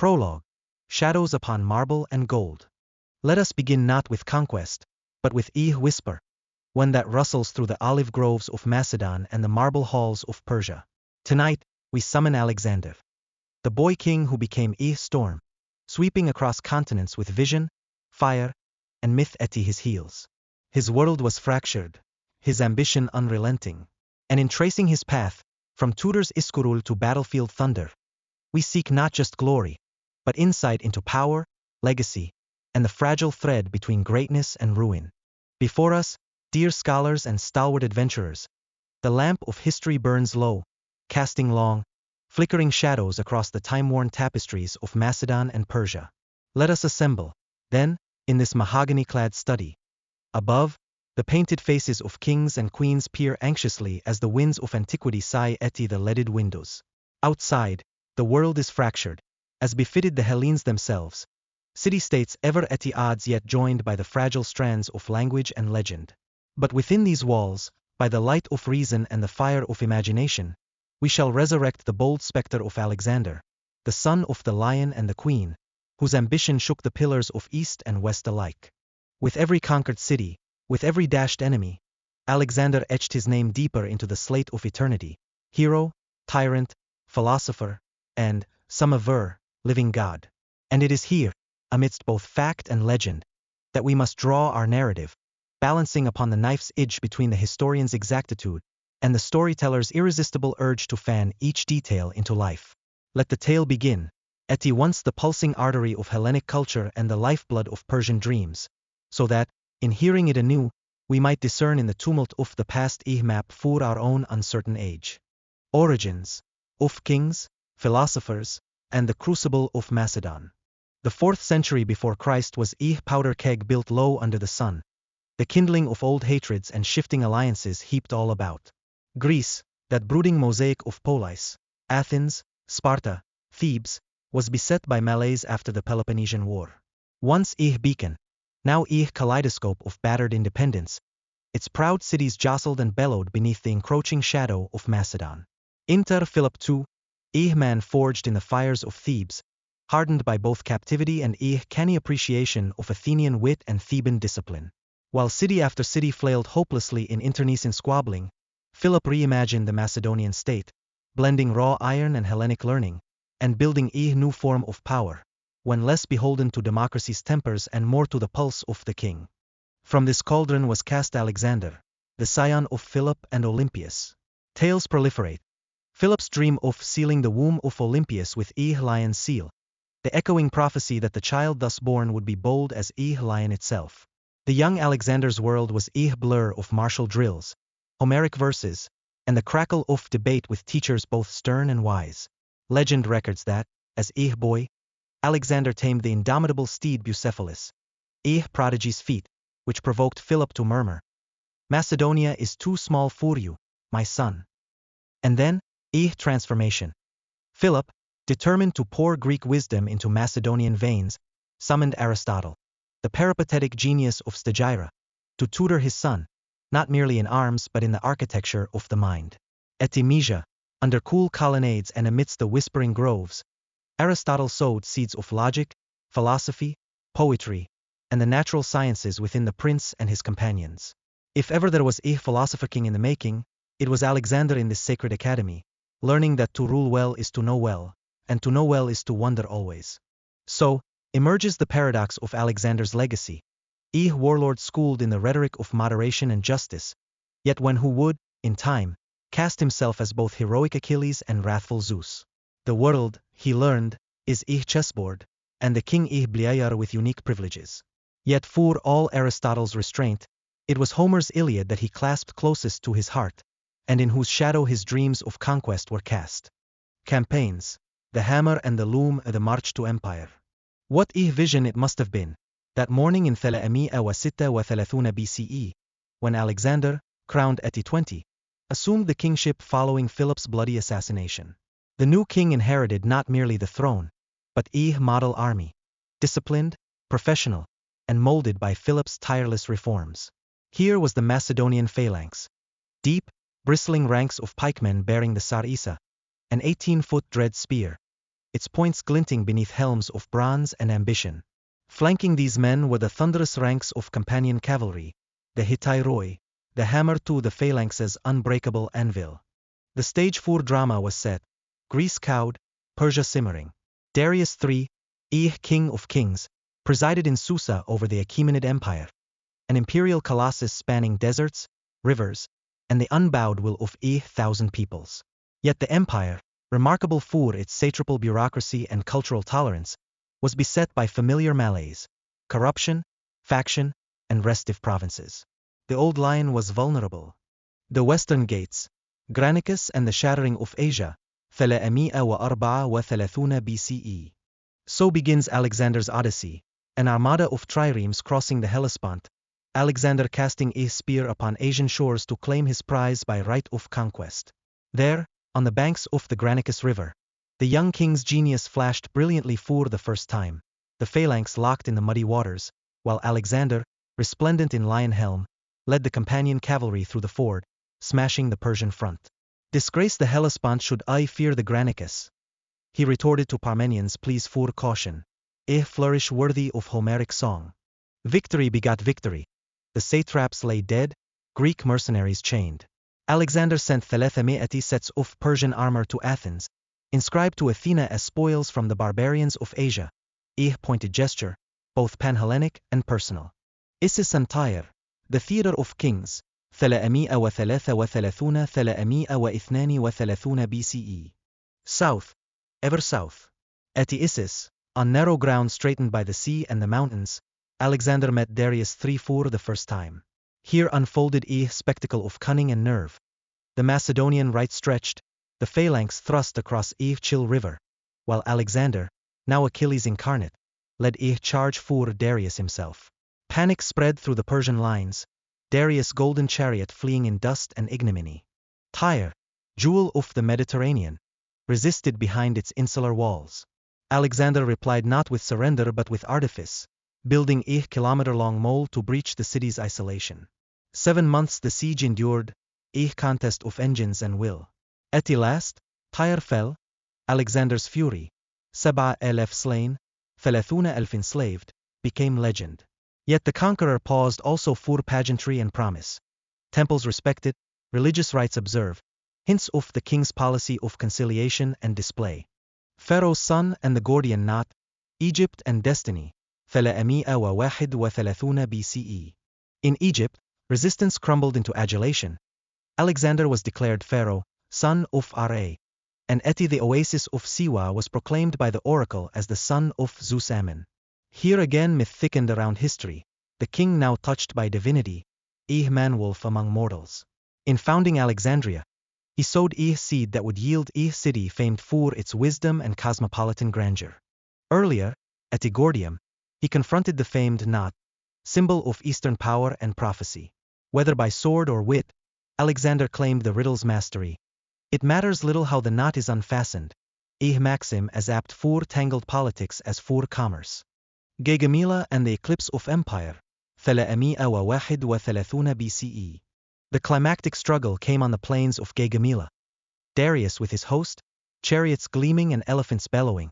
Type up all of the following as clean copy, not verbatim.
Prologue. Shadows upon marble and gold. Let us begin not with conquest, but with whisper, one that rustles through the olive groves of Macedon and the marble halls of Persia. Tonight, we summon Alexander, the boy king who became storm, sweeping across continents with vision, fire, and myth at his heels. His world was fractured, his ambition unrelenting, and in tracing his path, from Tudor's Iskurul to battlefield thunder, we seek not just glory, but insight into power, legacy, and the fragile thread between greatness and ruin. Before us, dear scholars and stalwart adventurers, the lamp of history burns low, casting long, flickering shadows across the time-worn tapestries of Macedon and Persia. Let us assemble, then, in this mahogany-clad study. Above, the painted faces of kings and queens peer anxiously as the winds of antiquity sigh at the leaded windows. Outside, the world is fractured, as befitted the Hellenes themselves, city-states ever at odds yet joined by the fragile strands of language and legend. But within these walls, by the light of reason and the fire of imagination, we shall resurrect the bold spectre of Alexander, the son of the lion and the queen, whose ambition shook the pillars of east and west alike. With every conquered city, with every dashed enemy, Alexander etched his name deeper into the slate of eternity. Hero, tyrant, philosopher, and, some aver, living god. And it is here, amidst both fact and legend, that we must draw our narrative, balancing upon the knife's edge between the historian's exactitude and the storyteller's irresistible urge to fan each detail into life. Let the tale begin, at once the pulsing artery of Hellenic culture and the lifeblood of Persian dreams, so that, in hearing it anew, we might discern in the tumult of the past map for our own uncertain age. Origins of kings, philosophers, and the crucible of Macedon. The 4th century before Christ was powder keg built low under the sun, the kindling of old hatreds and shifting alliances heaped all about. Greece, that brooding mosaic of polis, Athens, Sparta, Thebes, was beset by malaise after the Peloponnesian War. Once beacon, now kaleidoscope of battered independence, its proud cities jostled and bellowed beneath the encroaching shadow of Macedon. Inter Philip II, man forged in the fires of Thebes, hardened by both captivity and canny appreciation of Athenian wit and Theban discipline. While city after city flailed hopelessly in internecine squabbling, Philip reimagined the Macedonian state, blending raw iron and Hellenic learning, and building a new form of power, one less beholden to democracy's tempers and more to the pulse of the king. From this cauldron was cast Alexander, the scion of Philip and Olympias. Tales proliferate. Philip's dream of sealing the womb of Olympias with lion's seal, the echoing prophecy that the child thus born would be bold as lion itself. The young Alexander's world was blur of martial drills, Homeric verses, and the crackle of debate with teachers both stern and wise. Legend records that, as boy, Alexander tamed the indomitable steed Bucephalus, prodigy's feat, which provoked Philip to murmur, "Macedonia is too small for you, my son." And then, transformation. Philip, determined to pour Greek wisdom into Macedonian veins, summoned Aristotle, the peripatetic genius of Stagira, to tutor his son, not merely in arms but in the architecture of the mind. At Mysia, under cool colonnades and amidst the whispering groves, Aristotle sowed seeds of logic, philosophy, poetry, and the natural sciences within the prince and his companions. If ever there was a philosopher king in the making, it was Alexander in this sacred academy, learning that to rule well is to know well, and to know well is to wonder always. So, emerges the paradox of Alexander's legacy. Warlord schooled in the rhetoric of moderation and justice, yet one who would, in time, cast himself as both heroic Achilles and wrathful Zeus. The world, he learned, is chessboard, and the king player with unique privileges. Yet for all Aristotle's restraint, it was Homer's Iliad that he clasped closest to his heart, and in whose shadow his dreams of conquest were cast. Campaigns, the hammer and the loom, the march to empire. What vision it must have been, that morning in 336 BCE, when Alexander, crowned at 20, assumed the kingship following Philip's bloody assassination. The new king inherited not merely the throne, but model army, disciplined, professional, and molded by Philip's tireless reforms. Here was the Macedonian phalanx, deep, bristling ranks of pikemen bearing the Tsar Issa, an 18-foot dread spear, its points glinting beneath helms of bronze and ambition. Flanking these men were the thunderous ranks of companion cavalry, the Hetairoi, the hammer to the phalanx's unbreakable anvil. The stage 4 drama was set, Greece cowed, Persia simmering. Darius III, king of kings, presided in Susa over the Achaemenid Empire, an imperial colossus spanning deserts, rivers, and the unbowed will of 1,000 peoples. Yet the empire, remarkable for its satrapal bureaucracy and cultural tolerance, was beset by familiar malaise, corruption, faction, and restive provinces. The old lion was vulnerable. The western gates, Granicus and the shattering of Asia, 334 BCE. So begins Alexander's Odyssey, an armada of triremes crossing the Hellespont, Alexander casting a spear upon Asian shores to claim his prize by right of conquest. There, on the banks of the Granicus River, the young king's genius flashed brilliantly for the first time, the phalanx locked in the muddy waters, while Alexander, resplendent in lion helm, led the companion cavalry through the ford, smashing the Persian front. Disgrace the Hellespont should I fear the Granicus? He retorted to Parmenions' pleas for caution, a flourish worthy of Homeric song. Victory begot victory. The satraps lay dead, Greek mercenaries chained. Alexander sent 300 sets of Persian armor to Athens, inscribed to Athena as spoils from the barbarians of Asia, a pointed gesture, both pan-Hellenic and personal. Issus and Tyre, the theater of kings, 333 BCE. South, ever south. At Issus, on narrow ground straightened by the sea and the mountains, Alexander met Darius III for the first time. Here unfolded a spectacle of cunning and nerve. The Macedonian right stretched, the phalanx thrust across a chill river, while Alexander, now Achilles incarnate, led a charge for Darius himself. Panic spread through the Persian lines, Darius' golden chariot fleeing in dust and ignominy. Tyre, jewel of the Mediterranean, resisted behind its insular walls. Alexander replied not with surrender but with artifice, building a kilometer-long mole to breach the city's isolation. 7 months the siege endured, a contest of engines and will. At last, Tyre fell, Alexander's fury, 7,000 slain, 30,000 enslaved, became legend. Yet the conqueror paused also for pageantry and promise. Temples respected, religious rites observed, hints of the king's policy of conciliation and display. Pharaoh's son and the Gordian knot, Egypt and destiny, 331 BCE. In Egypt, resistance crumbled into adulation. Alexander was declared pharaoh, son of Ra. And Eti the oasis of Siwa was proclaimed by the oracle as the son of Zeus Ammon. Here again myth thickened around history, the king now touched by divinity, a man-wolf among mortals. In founding Alexandria, he sowed a seed that would yield a city famed for its wisdom and cosmopolitan grandeur. Earlier, at Gordium, he confronted the famed knot, symbol of Eastern power and prophecy. Whether by sword or wit, Alexander claimed the riddle's mastery. It matters little how the knot is unfastened, a maxim as apt for tangled politics as for commerce. Gaugamela and the eclipse of empire, 331 BCE. The climactic struggle came on the plains of Gaugamela. Darius with his host, chariots gleaming and elephants bellowing,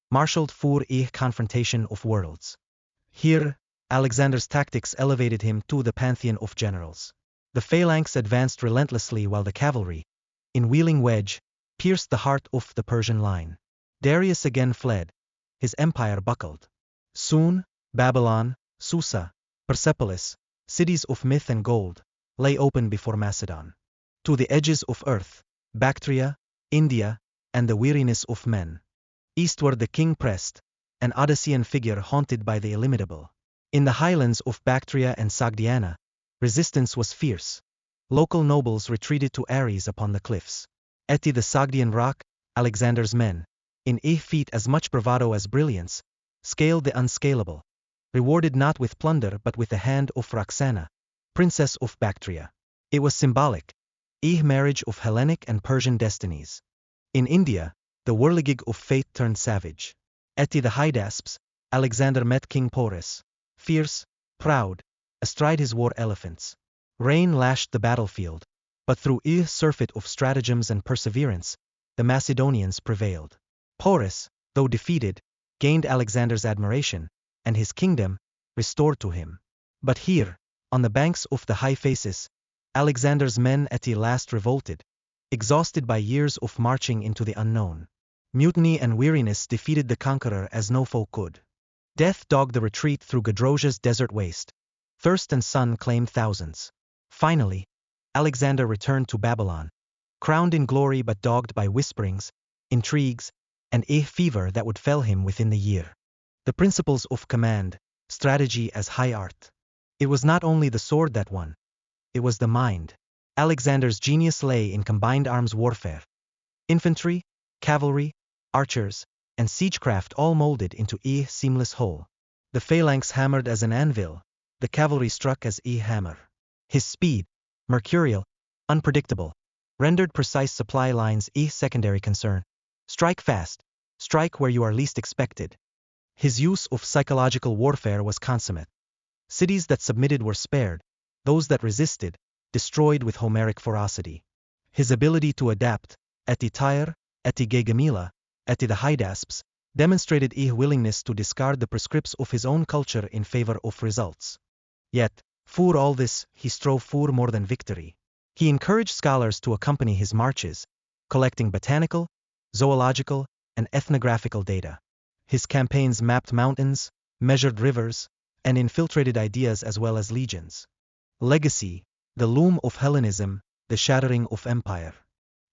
marshaled for a confrontation of worlds. Here, Alexander's tactics elevated him to the pantheon of generals. The phalanx advanced relentlessly while the cavalry, in wheeling wedge, pierced the heart of the Persian line. Darius again fled, his empire buckled. Soon, Babylon, Susa, Persepolis, cities of myth and gold, lay open before Macedon. To the edges of earth, Bactria, India, and the weariness of men. Eastward the king pressed, an Odyssean figure haunted by the illimitable. In the highlands of Bactria and Sogdiana, resistance was fierce. Local nobles retreated to Ares upon the cliffs. At the Sogdian rock, Alexander's men, in a feat as much bravado as brilliance, scaled the unscalable, rewarded not with plunder but with the hand of Roxana, princess of Bactria. It was symbolic, a marriage of Hellenic and Persian destinies. In India, the whirligig of fate turned savage. At the Hydaspes, Alexander met King Porus, fierce, proud, astride his war elephants. Rain lashed the battlefield, but through a surfeit of stratagems and perseverance, the Macedonians prevailed. Porus, though defeated, gained Alexander's admiration, and his kingdom, restored to him. But here, on the banks of the Hyphasis, Alexander's men at last revolted, exhausted by years of marching into the unknown. Mutiny and weariness defeated the conqueror as no foe could. Death dogged the retreat through Gedrosia's desert waste. Thirst and sun claimed thousands. Finally, Alexander returned to Babylon, crowned in glory but dogged by whisperings, intrigues, and a fever that would fell him within the year. The principles of command, strategy as high art. It was not only the sword that won. It was the mind. Alexander's genius lay in combined arms warfare. Infantry, cavalry, archers, and siegecraft all molded into a seamless whole. The phalanx hammered as an anvil, the cavalry struck as a hammer. His speed, mercurial, unpredictable, rendered precise supply lines a secondary concern. Strike fast, strike where you are least expected. His use of psychological warfare was consummate. Cities that submitted were spared, those that resisted, destroyed with Homeric ferocity. His ability to adapt, at Tyre, at Gaugamela, at the Hydaspes, demonstrated a willingness to discard the prescripts of his own culture in favor of results. Yet, for all this, he strove for more than victory. He encouraged scholars to accompany his marches, collecting botanical, zoological, and ethnographical data. His campaigns mapped mountains, measured rivers, and infiltrated ideas as well as legions. Legacy, the loom of Hellenism, the shattering of empire.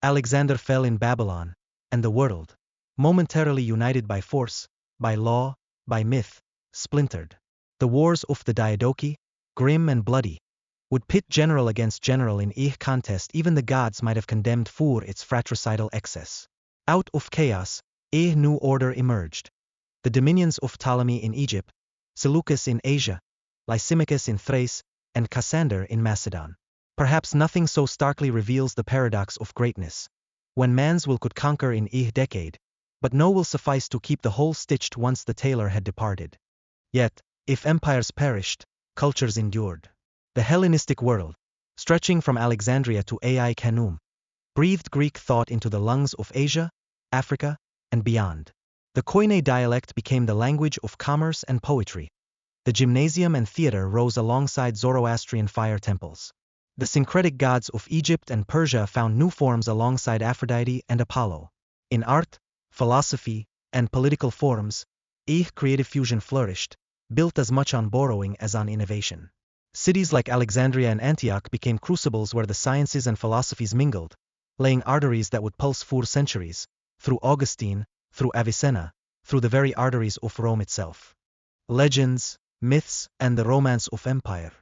Alexander fell in Babylon, and the world, momentarily united by force, by law, by myth, splintered. The wars of the Diadochi, grim and bloody, would pit general against general in a contest even the gods might have condemned for its fratricidal excess. Out of chaos, a new order emerged. The dominions of Ptolemy in Egypt, Seleucus in Asia, Lysimachus in Thrace, and Cassander in Macedon. Perhaps nothing so starkly reveals the paradox of greatness. When man's will could conquer in a decade, but no will suffice to keep the whole stitched once the tailor had departed. Yet, if empires perished, cultures endured. The Hellenistic world, stretching from Alexandria to Ai Khanum, breathed Greek thought into the lungs of Asia, Africa, and beyond. The Koine dialect became the language of commerce and poetry. The gymnasium and theater rose alongside Zoroastrian fire temples. The syncretic gods of Egypt and Persia found new forms alongside Aphrodite and Apollo. In art, philosophy, and political forms, a creative fusion flourished, built as much on borrowing as on innovation. Cities like Alexandria and Antioch became crucibles where the sciences and philosophies mingled, laying arteries that would pulse for centuries, through Augustine, through Avicenna, through the very arteries of Rome itself. Legends, myths, and the romance of empire.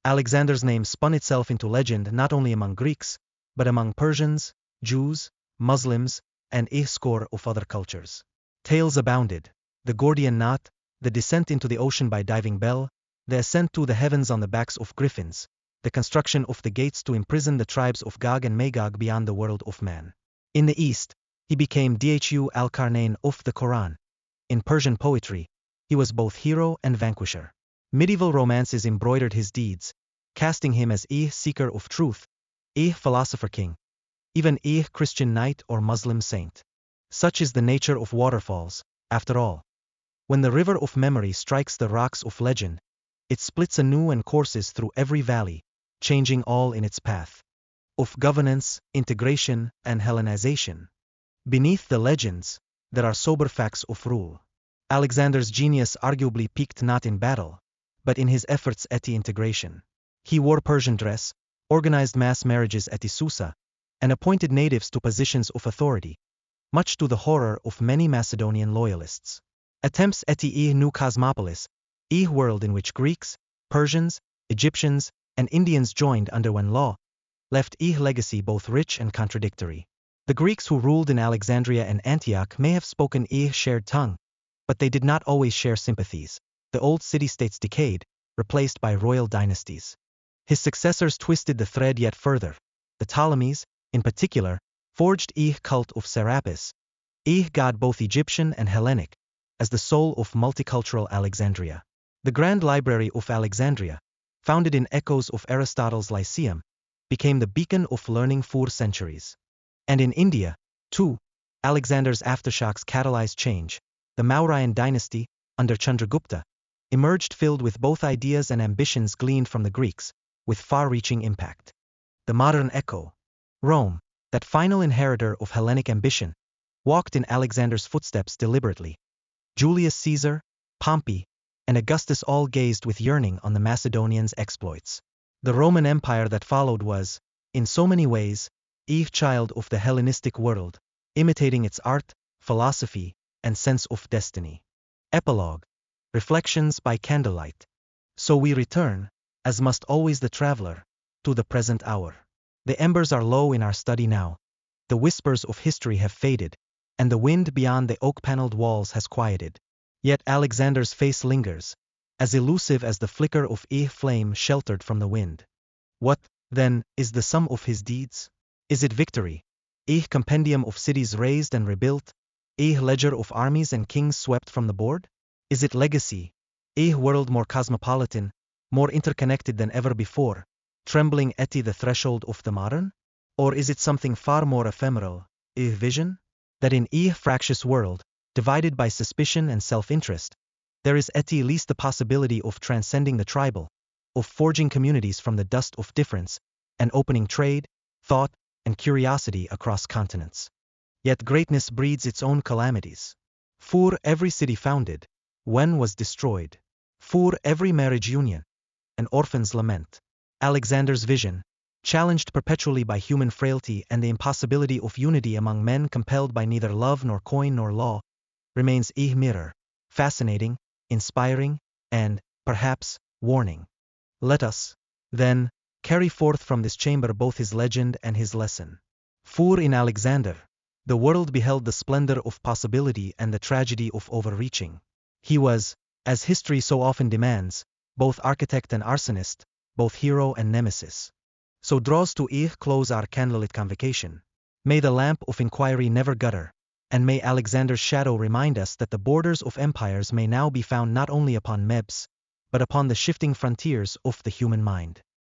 Alexander's name spun itself into legend not only among Greeks, but among Persians, Jews, Muslims, and a score of other cultures. Tales abounded: the Gordian knot, the descent into the ocean by diving bell, the ascent to the heavens on the backs of griffins, the construction of the gates to imprison the tribes of Gog and Magog beyond the world of man. In the East, he became Dhu al-Qarnayn of the Quran. In Persian poetry, he was both hero and vanquisher. Medieval romances embroidered his deeds, casting him as a seeker of truth, a philosopher king, even a Christian knight or Muslim saint. Such is the nature of waterfalls, after all. When the river of memory strikes the rocks of legend, it splits anew and courses through every valley, changing all in its path. Of governance, integration, and Hellenization. Beneath the legends, there are sober facts of rule. Alexander's genius arguably peaked not in battle, but in his efforts at the integration. He wore Persian dress, organized mass marriages at Susa, and appointed natives to positions of authority, much to the horror of many Macedonian loyalists. Attempts at the new cosmopolis, a world in which Greeks, Persians, Egyptians, and Indians joined under one law, left a legacy both rich and contradictory. The Greeks who ruled in Alexandria and Antioch may have spoken a shared tongue, but they did not always share sympathies. The old city-states decayed, replaced by royal dynasties. His successors twisted the thread yet further. The Ptolemies, in particular, forged a cult of Serapis, a god both Egyptian and Hellenic, as the soul of multicultural Alexandria. The Grand Library of Alexandria, founded in echoes of Aristotle's Lyceum, became the beacon of learning for centuries. And in India, too, Alexander's aftershocks catalyzed change. The Mauryan dynasty, under Chandragupta, emerged filled with both ideas and ambitions gleaned from the Greeks, with far-reaching impact. The modern echo, Rome, that final inheritor of Hellenic ambition, walked in Alexander's footsteps deliberately. Julius Caesar, Pompey, and Augustus all gazed with yearning on the Macedonians' exploits. The Roman Empire that followed was, in so many ways, a child of the Hellenistic world, imitating its art, philosophy, and sense of destiny. Epilogue. Reflections by candlelight. So we return, as must always the traveler, to the present hour. The embers are low in our study now. The whispers of history have faded, and the wind beyond the oak-paneled walls has quieted. Yet Alexander's face lingers, as elusive as the flicker of a flame sheltered from the wind. What, then, is the sum of his deeds? Is it victory? A compendium of cities razed and rebuilt? A ledger of armies and kings swept from the board? Is it legacy? A world more cosmopolitan, more interconnected than ever before, trembling at the threshold of the modern? Or is it something far more ephemeral, a vision? That in a fractious world, divided by suspicion and self-interest, there is at least the possibility of transcending the tribal, of forging communities from the dust of difference, and opening trade, thought, and curiosity across continents. Yet greatness breeds its own calamities. For every city founded, when was destroyed. For every marriage union, an orphan's lament. Alexander's vision, challenged perpetually by human frailty and the impossibility of unity among men compelled by neither love nor coin nor law, remains a mirror, fascinating, inspiring, and, perhaps, warning. Let us, then, carry forth from this chamber both his legend and his lesson. For in Alexander, the world beheld the splendor of possibility and the tragedy of overreaching. He was, as history so often demands, both architect and arsonist, both hero and nemesis. So draws to a close our candlelit convocation. May the lamp of inquiry never gutter, and may Alexander's shadow remind us that the borders of empires may now be found not only upon maps, but upon the shifting frontiers of the human mind.